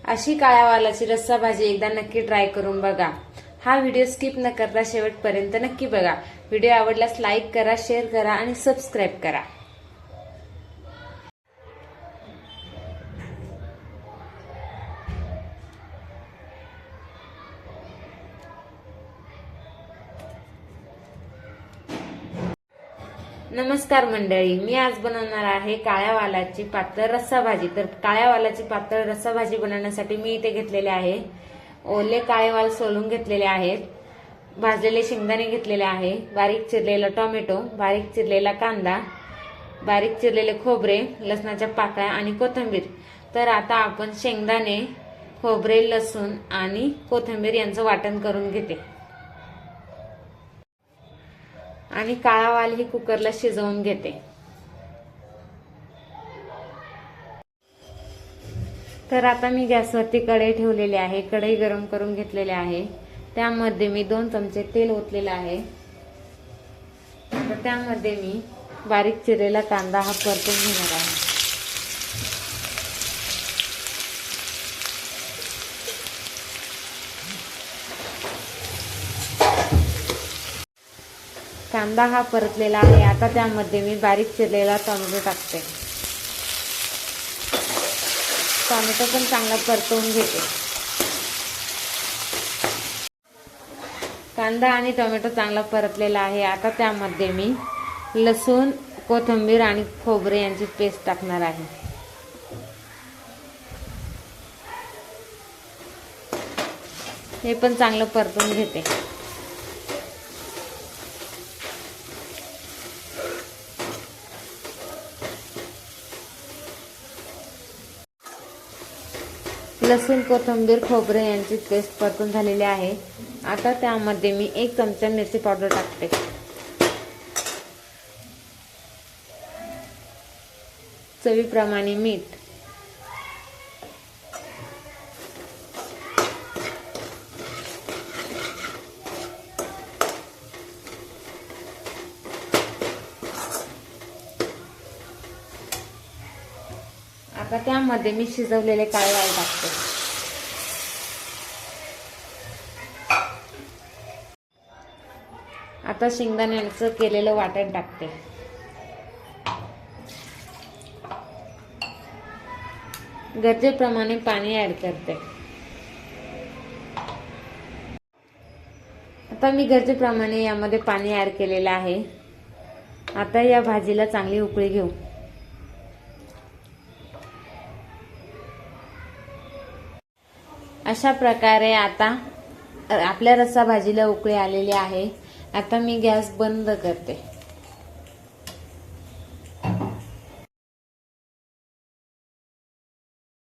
अशी काळ्या वालाची रस्सा भाजी एकदा नक्की ट्राय करून बघा। हा व्हिडिओ स्किप न करता शेवटपर्यंत नक्की बघा। व्हिडिओ आवडल्यास लाईक करा, शेअर करा आणि सबस्क्राईब करा। नमस्कार मंडळी, मी आज बनवणार आहे काळ्या वालाची पातळ रस्सा भाजी। तर काळ्या वालाची पातळ रस्सा भाजी बनवण्यासाठी मी इथे घेतलेले आहे ओले काळे वाल सोलून घेतलेले आहेत, भाजलेले शेंगदाणे घेतलेले आहे, बारीक चिरलेला टोमॅटो, बारीक चिरलेला कांदा, बारीक चिरलेले खोबरे, लसणाच्या पाकळ्या आणि कोथिंबीर। तर आता आपण शेंगदाणे, खोबरे, लसूण आणि कोथिंबीर यांचं वाटण करून घेते आणि काळा वाल ही कुकरला शिजवून घेते। तर आता मी गॅसवरती कढई ठेवलेली आहे। कढई गरम करून घेतलेली आहे। त्यामध्ये मी 2 चमचे तेल ओतलेले आहे। तर त्यामध्ये मी बारीक चिरलेला कांदा हा परतून घेणार आहे। कांदा हा परतलेला आहे। आता त्यामध्ये मी बारीक चिरलेला टोमॅटो टाकते। टोमॅटो पण चांगला परतवून घेते। कांदा आणि टोमॅटो चांगला परतलेला आहे। आता त्यामध्ये मी लसूण, कोथिंबीर आणि खोबरे यांची पेस्ट टाकणार आहे। हे पण चांगलं परतवून घेते। लसूण, कोथिंबीर, खोबरे यांची पेस्ट परतून झालेली आहे। आता त्यामध्ये मी 1 चमचा मिरची पावडर टाकते। चवीप्रमाणे मीठ, आता त्यामध्ये मी शिजवलेले काळे वाल टाकते। आता शेंगदाण्याचं केलेलं वाटण टाकते। गरजेप्रमाणे पाणी ऍड करते। आता मी गरजेप्रमाणे यामध्ये पाणी ऍड केलेलं आहे। आता या भाजीला चांगली उकळी घेऊ। अशा प्रकारे आता आपल्या रस्सा भाजीला उकळी आलेली आहे। आता मी गॅस बंद करते।